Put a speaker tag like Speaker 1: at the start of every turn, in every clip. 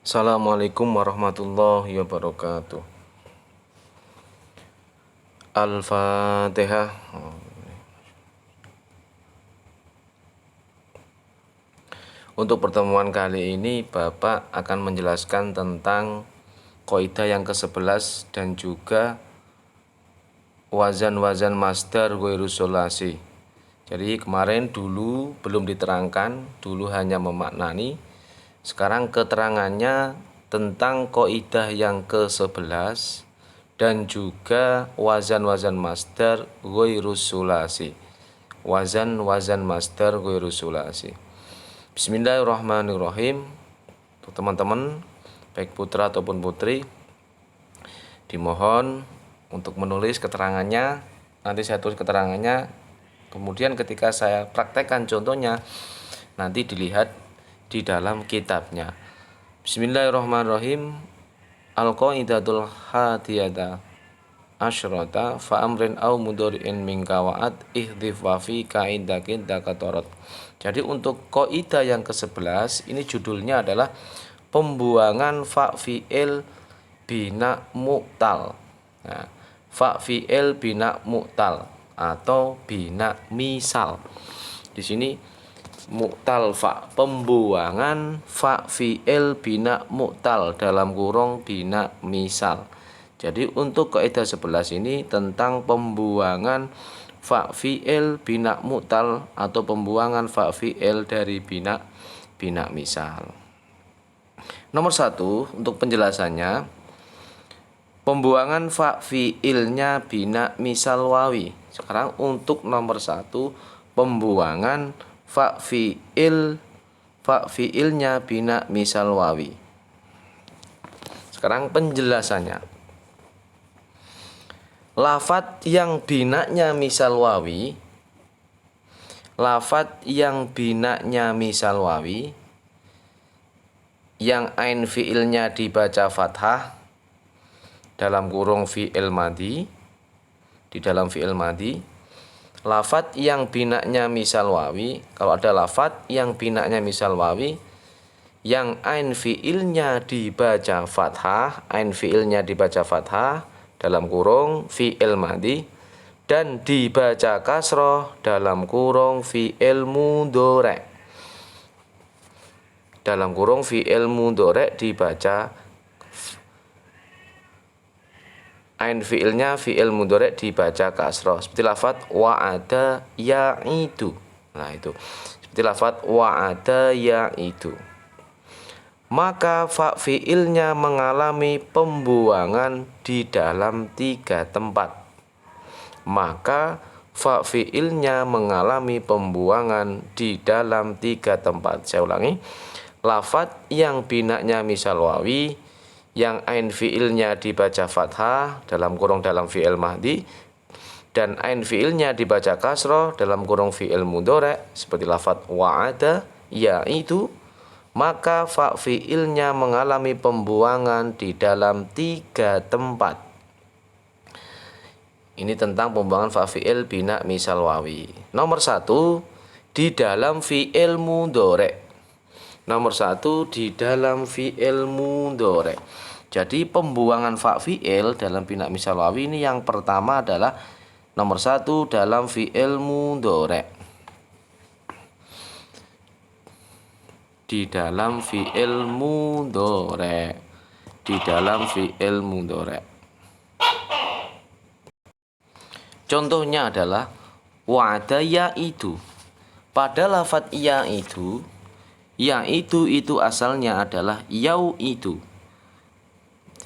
Speaker 1: Assalamualaikum warahmatullahi wabarakatuh. Al-Fatihah. Untuk pertemuan kali ini Bapak akan menjelaskan tentang kaidah yang ke-11 dan juga wazan-wazan masdar ghairu sulasi. Jadi kemarin dulu belum diterangkan, dulu hanya memaknani. Sekarang keterangannya tentang kaidah yang ke-11 dan juga wazan-wazan masdar ghairu sulasi. Wazan-wazan masdar ghairu sulasi. Bismillahirrahmanirrahim. Untuk teman-teman baik putra ataupun putri, dimohon untuk menulis keterangannya. Nanti saya tulis keterangannya, kemudian ketika saya praktekkan contohnya nanti dilihat di dalam kitabnya. Bismillahirrahmanirrahim. Al-qaidatul hadiyata asyrata fa amrin au mudhari'in min kawaat ihdhif wa fi kaidakin dakatorot. Jadi untuk kaidah yang ke-11 ini judulnya adalah pembuangan fa fi'il bina mu'tal. Nah, fa fi'il bina mu'tal atau bina misal. Di sini mu'tal fa, pembuangan fa fi'il bina mu'tal dalam kurung bina misal. Jadi untuk kaidah 11 ini tentang pembuangan fa fi'il bina mu'tal atau pembuangan fa fi'il dari bina misal. Nomor 1 untuk penjelasannya, pembuangan fa fi'ilnya bina misal wawi. Sekarang untuk nomor 1, pembuangan fa fi'ilnya bina misal wawi. Sekarang penjelasannya. Lafat yang binanya misal wawi, lafat yang binanya misal wawi, yang ain fi'ilnya dibaca fathah dalam kurung fi'il madhi, di dalam fi'il madhi. Lafat yang binanya misal wawi, kalau ada lafat yang binanya misal wawi, yang ain fi'ilnya dibaca fathah, ain fi'ilnya dibaca fathah dalam kurung fi'il madhi dan dibaca kasroh dalam kurung fi'il mudhari'. Dalam kurung fi'il mudhari' dibaca ain fi'ilnya fi'il mudhari' dibaca kasroh, seperti lafaz wa'ada ya'idu. Nah itu seperti lafaz wa'ada ya'idu. Maka fa fi'ilnya mengalami pembuangan di dalam 3 tempat. Maka fa fi'ilnya mengalami pembuangan di dalam 3 tempat. Saya ulangi. Lafaz yang binanya misal wawi, yang ain fi'ilnya dibaca fathah dalam kurung dalam fi'il mahdi, dan ain fi'ilnya dibaca kasroh dalam kurung fi'il mudhari', seperti lafaz wa'ada ya'idu. Maka fa fi'ilnya mengalami pembuangan di dalam 3 tempat. Ini tentang pembuangan fa fi'il bina misal wawi. Nomor 1, di dalam fi'il mudhari'. Nomor 1, di dalam fi'il mudhari'. Jadi pembuangan fa fi'il dalam bina misal wawi ini yang pertama adalah nomor 1 dalam fi'il mudhari'. Di dalam fi'il mudhari', di dalam fi'il mudhari'. Contohnya adalah wa'ada ya'idu. Pada lafaz ya'idu, ya'idu itu asalnya adalah yau'idu.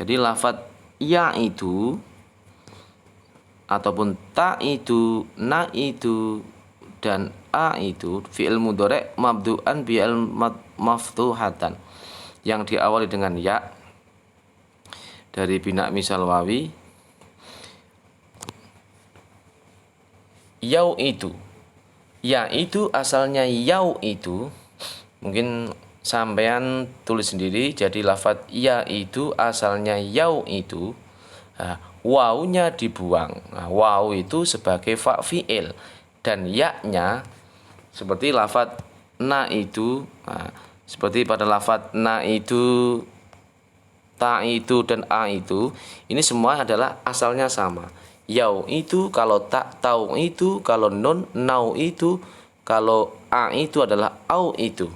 Speaker 1: Jadi lafaz ya'idu ataupun ta'idu, na'idu, dan a'idu fi'il mudhari' mabdu'an bi'al maftuhatan, yang diawali dengan ya dari bina misal wawi. Yau itu, ya itu asalnya yau itu, mungkin sampean tulis sendiri. Jadi lafaz ya itu asalnya yau itu, wawunya dibuang. Wawu itu sebagai fa fi'il dan ya-nya seperti lafaz na itu, seperti pada lafaz na itu ta itu, dan a itu, ini semua adalah asalnya sama. Yau itu, kalau tak, tau itu, kalau nun, nau itu, kalau a itu adalah au itu.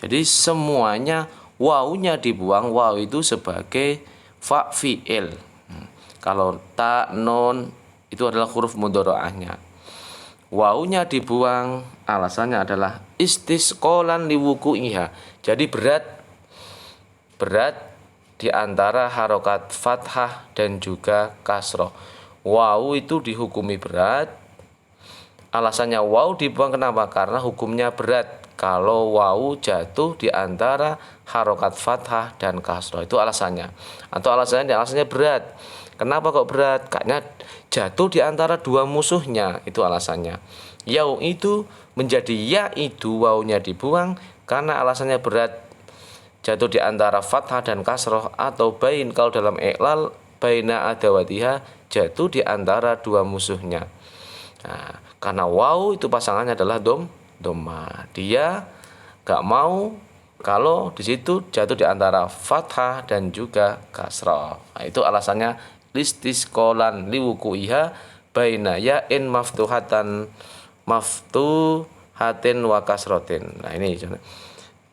Speaker 1: Jadi semuanya wawunya dibuang, waw itu sebagai fa fi'il. Kalau ta, nun itu adalah huruf mudhari'ahnya. Wawunya dibuang, alasannya adalah istisqalan liwuku'iha. Jadi berat di antara harokat fathah dan juga kasroh. Wawu itu dihukumi berat. Alasannya wawu dibuang kenapa? Karena hukumnya berat kalau wawu jatuh di antara harokat fathah dan kasroh. Itu alasannya. Atau alasannya berat. Kenapa kok berat? Karena jatuh di antara dua musuhnya. Itu alasannya. Yau itu menjadi ya itu, wawunya dibuang karena alasannya berat, jatuh di antara fathah dan kasroh, atau bain kalau dalam iqlal baina adawatiha, jatuh di antara dua musuhnya. Nah, karena waw itu pasangannya adalah dhamma. Dia gak mau kalau di situ jatuh di antara fathah dan juga kasroh. Nah, itu alasannya listisqalan liwuku'iha baina ya'in maftuhatin wa kasrotin. Nah, ini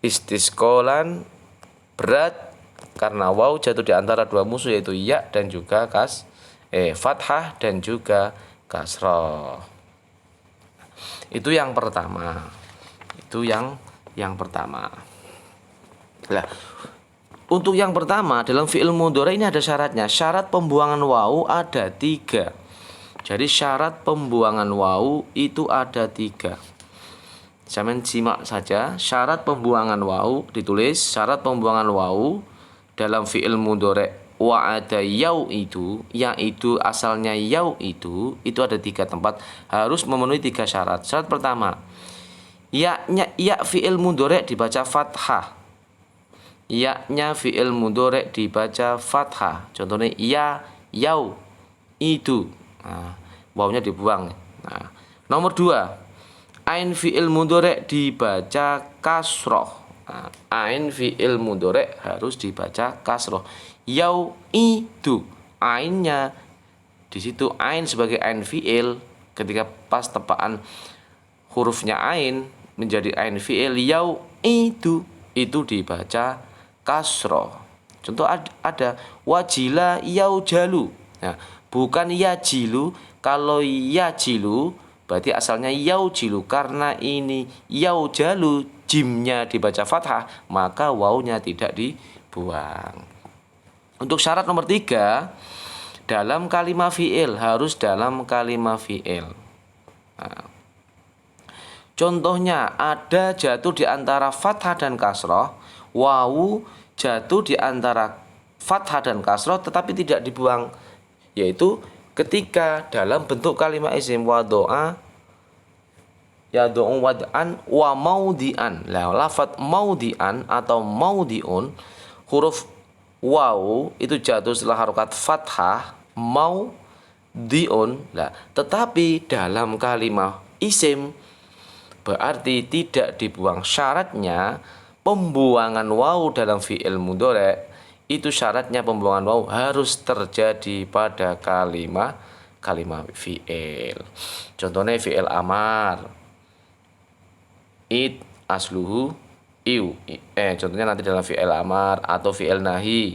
Speaker 1: istisqalan berat karena waw jatuh di antara dua musuh, yaitu ya dan juga fathah dan juga kasroh. Itu yang pertama. Itu yang pertama. Nah, untuk yang pertama dalam fi'il mudhari ini ada syaratnya. Syarat pembuangan waw ada 3. Jadi syarat pembuangan waw itu ada 3. Saya simak saja. Syarat pembuangan waw ditulis. Syarat pembuangan waw dalam fi'il mudhari wa'ada yau itu, yaitu asalnya yau itu ada 3 tempat, harus memenuhi 3 syarat. Syarat pertama, ya fi'il mudhari dibaca fathah. Ya-nya fi'il mudhari dibaca fathah. Contohnya ya, yau, itu. Nah, wawnya dibuang. Nah, nomor 2, ain fi'il mudhari dibaca kasroh. Nah, ain fi'il mudhari harus dibaca kasroh. Yau itu, ainnya di situ, ain sebagai ain fi'il, ketika pas tepaan hurufnya ain menjadi ain fi'il, yau itu dibaca kasroh. Contoh ada wajila yau jalu. Nah, bukan ya jilu. Kalau ya jilu berarti asalnya yau jilu. Karena ini yau jalu, jimnya dibaca fathah, maka wawunya tidak dibuang. Untuk syarat nomor 3, dalam kalimah fi'il, harus dalam kalimah fi'il. Nah, contohnya ada jatuh di antara fathah dan kasroh, wawu jatuh di antara fathah dan kasroh tetapi tidak dibuang, yaitu ketika dalam bentuk kalimah isim wado'a yado'u wad'an wa maudi'an. Lah, lafadz maudi'an atau maudi'un, huruf waw itu jatuh setelah harokat fathah, maudi'un. Lah, tetapi dalam kalimah isim berarti tidak dibuang. Syaratnya pembuangan waw dalam fi'il mudhari itu, syaratnya pembuangan waw harus terjadi pada kalimah fi'il. Contohnya fi'il amar, it asluhu iu. Contohnya nanti dalam fi'il amar atau fi'il nahi,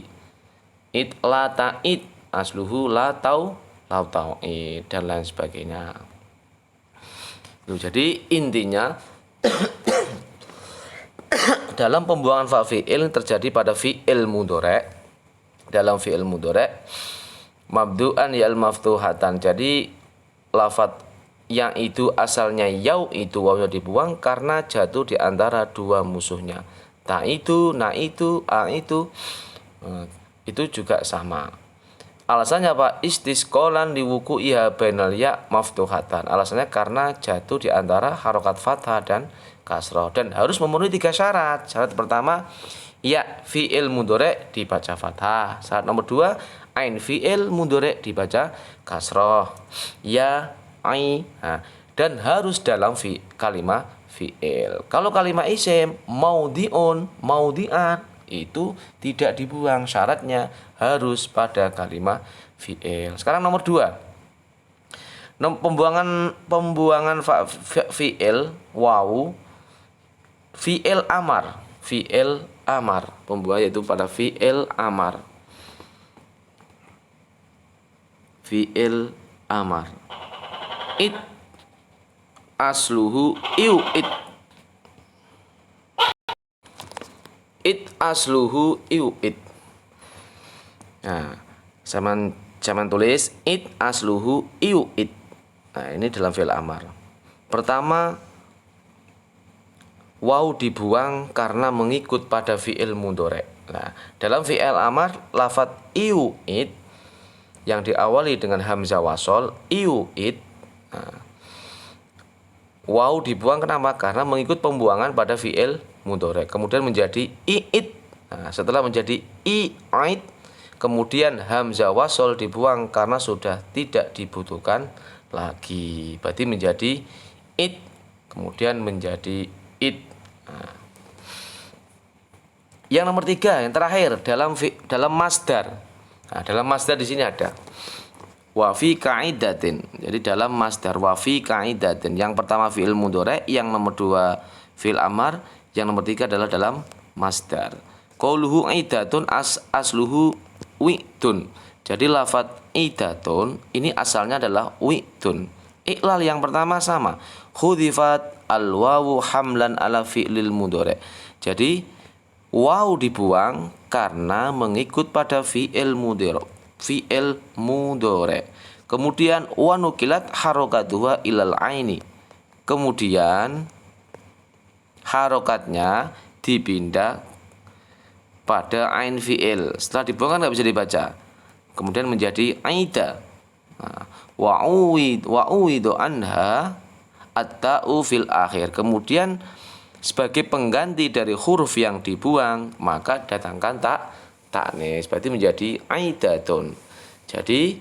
Speaker 1: it la ta'id asluhu la ta'id, dan lain sebagainya. Jadi intinya dalam pembuangan fa fi'il terjadi pada fi'il mudhari. Dalam fi'il mudhari mabdu'an ya'al maftuhatan. Jadi lafadz yang itu asalnya yau itu, wawnya dibuang karena jatuh di antara dua musuhnya. Ta itu, na itu, a itu. Itu juga sama. Alasannya apa? Istisqalan liwuku'iha bainal ya maftuhatan. Alasannya karena jatuh di antara harokat fathah dan kasroh, dan harus memenuhi 3 syarat. Syarat pertama, ya fi'il mudhari dibaca fathah. Syarat nomor 2, ain fi'il mudhari dibaca kasroh. Ya, ai. Nah, dan harus dalam kalimah fi'il. Kalau kalimah isim maudi'un, maudi'an, itu tidak dibuang, syaratnya harus pada kalimat fi'il. Sekarang nomor 2. Pembuangan fi'il wawu fi'il amar. Fi'il amar. Pembuangan yaitu pada fi'il amar. Fi'il amar. It asluhu iu'id. It asluhu iu'id. Nah, zaman tulis it asluhu iu'id. Nah, ini dalam fi'il amar. Pertama, waw dibuang karena mengikut pada fi'il mudhari'. Nah, dalam fi'il amar lafadz iu'id yang diawali dengan hamzah wasol iu'id. Nah, waw dibuang kenapa? Karena mengikut pembuangan pada fi'il mudhari'. Kemudian menjadi i'id. Nah, setelah menjadi i'id, kemudian hamzah wasol dibuang karena sudah tidak dibutuhkan lagi. Berarti menjadi id, kemudian menjadi id. Nah, yang nomor 3, yang terakhir dalam masdar. Nah, dalam masdar di sini ada wa fi qa'idatin. Jadi dalam masdar wa fi qa'idatin. Yang pertama fi'il mudhari', yang nomor 2 fi'il amar, yang nomor 3 adalah dalam masdar. Qauluhu idatun asluhu wi'dun. Jadi lafadz idatun ini asalnya adalah wi'dun. Iqlal yang pertama sama. Khudifat al-wawu hamlan ala fi'lil mudhari'. Jadi waw dibuang karena mengikut pada fi'il mudhari'. Kemudian wa nukilat harokatuha ilal aini. Kemudian harokatnya dipindah pada ain fi'il. Setelah dibuang kan nggak bisa dibaca. Kemudian menjadi aida. Nah, wa'uwidu anha at-ta'u fil akhir. Kemudian sebagai pengganti dari huruf yang dibuang, maka datangkan ta'nis. Berarti menjadi aidatun. Jadi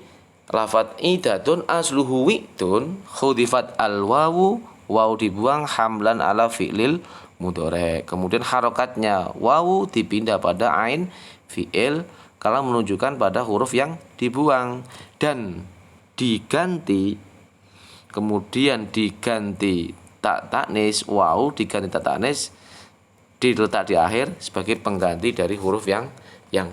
Speaker 1: lafadz idatun asluhu wi'dun, khudifat al-wawu, waw dibuang hamlan ala fi'lil mudhari'. Kemudian harokatnya wawu dipindah pada ain fi'il kalau menunjukkan pada huruf yang dibuang dan diganti, kemudian diganti ta'nis, waw diganti ta'nis, diletak di akhir sebagai pengganti dari huruf yang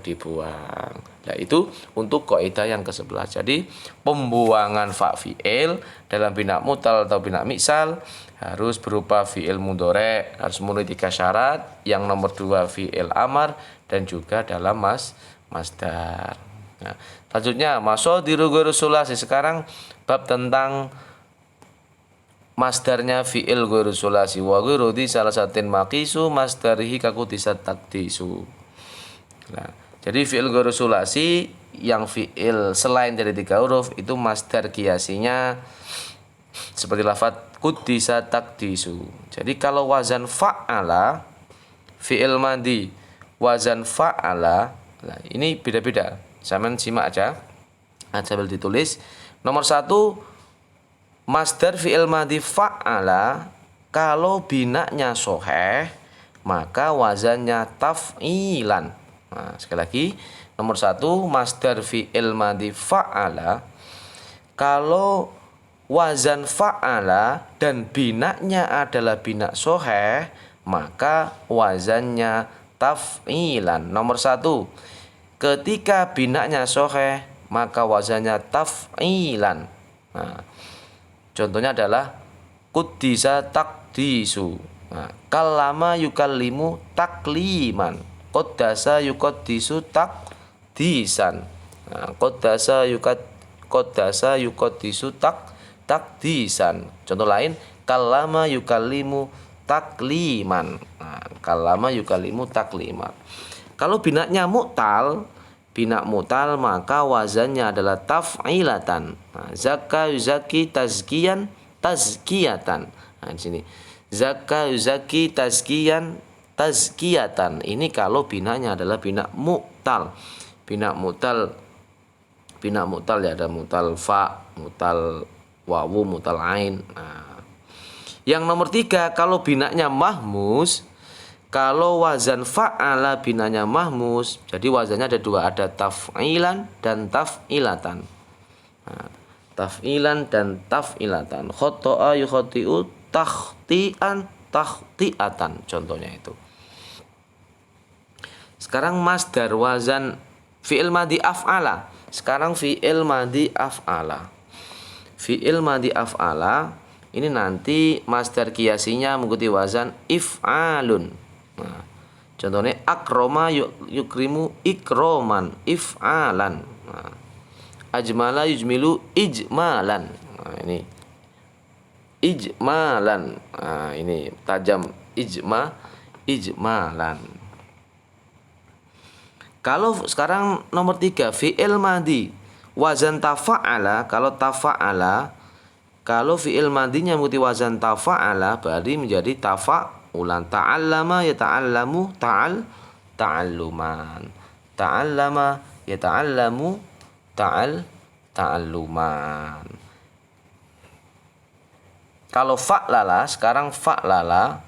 Speaker 1: dibuang. Nah, itu untuk kaidah yang ke-11. Jadi pembuangan fa fi'il dalam bina mutal atau bina misal harus berupa fi'il mudhari', harus memenuhi 3 syarat. Yang nomor 2 fi'il amar dan juga dalam masdar. Nah, selanjutnya masadiru ghairu sulasi. Sekarang bab tentang masdarnya fi'il ghairu sulasi. Wa ghairu di salah satin maqisu masdarihi kakutisat takdisu. Nah, jadi fi'il ghairu sulasi yang fi'il selain dari 3 huruf itu masdar kiasinya seperti lafadz kudisa takdisu. Jadi kalau wazan fa'ala fi'il madi wazan fa'ala, nah ini beda-beda. Sampeyan simak aja. Sambil ditulis. Nomor 1 masdar fi'il madi fa'ala kalau binanya soheh maka wazannya taf'ilan. Nah, sekali lagi nomor 1 masdar fi'il madi fa'ala kalau wazan fa'ala dan binanya adalah bina soheh maka wazannya taf'ilan. Nomor 1 ketika binanya soheh maka wazannya taf'ilan. Nah, contohnya adalah kuddisa takdisu. Nah, kallama yukallimu takliman. Qaddasa yuqaddisu takdisan. Nah, qaddasa yuqaddisu takdisan. Contoh lain, kallama yukallimu takliman. Nah, kallama yukallimu takliman. Kalau binanya mu'tal, bina mu'tal maka wazannya adalah taf'ilatan. Nah, zakka yuzaki tazkiyan tazkiyatan. Nah, di sini zakka yuzaki tazkiyan tazkiyatan. Ini kalau binanya adalah bina mu'tal. Bina mu'tal ya ada mu'tal fa, mu'tal wawu, mu'tal ain. Nah, yang nomor 3 kalau binanya mahmus, Kalau wazan fa'ala binanya mahmus, jadi wazannya ada dua, ada taf'ilan dan taf'ilatan. Nah, taf'ilan dan taf'ilatan. Khoto'a yukhati'u takhti'an takhti'atan, contohnya itu. Sekarang masdar wazan fi'il madhi af'ala. Sekarang fi'il madhi af'ala. Fi'il madhi af'ala ini nanti masdar kiasinya mengikuti wazan if'alun. Nah, contohnya akroma yukrimu ikroman if'alan. Nah, ajmala yujmilu ijmalan. Nah, ini ijmalan. Nah, ini tajam ijmalan. Kalau sekarang nomor 3 fi'il madhi wazan tafa'ala. Kalau fi'il madhinya mengikuti wazan tafa'ala berarti menjadi tafa'ulan. Ta'allama yata'allamu ta'alluman. Ta'allama yata'allamu ta'alluman. Kalau fa'lala, sekarang fa'lala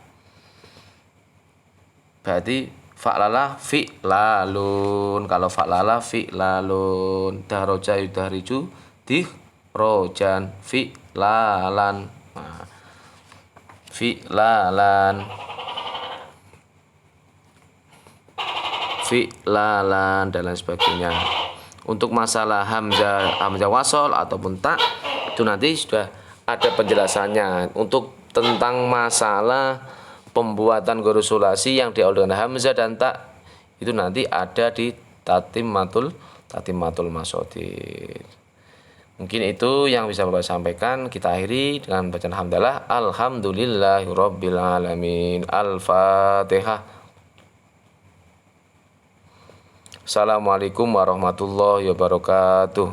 Speaker 1: berarti fa'lala fi'lalun. Kalau fa'lala fi'lalun. Dahroja yudahriju dihrojan fi'lalan. Nah, fi'lalan dan lain sebagainya. Untuk masalah hamzah wasol ataupun tak itu nanti sudah ada penjelasannya. Untuk tentang masalah pembuatan huruf sulasi yang diawali dengan hamzah dan tak itu nanti ada di tatimmatul masodir. Mungkin itu yang bisa Bapak sampaikan. Kita akhiri dengan bacaan hamdalah. Alhamdulillahirabbil alamin. Al-Fatihah. Assalamualaikum warahmatullahi wabarakatuh.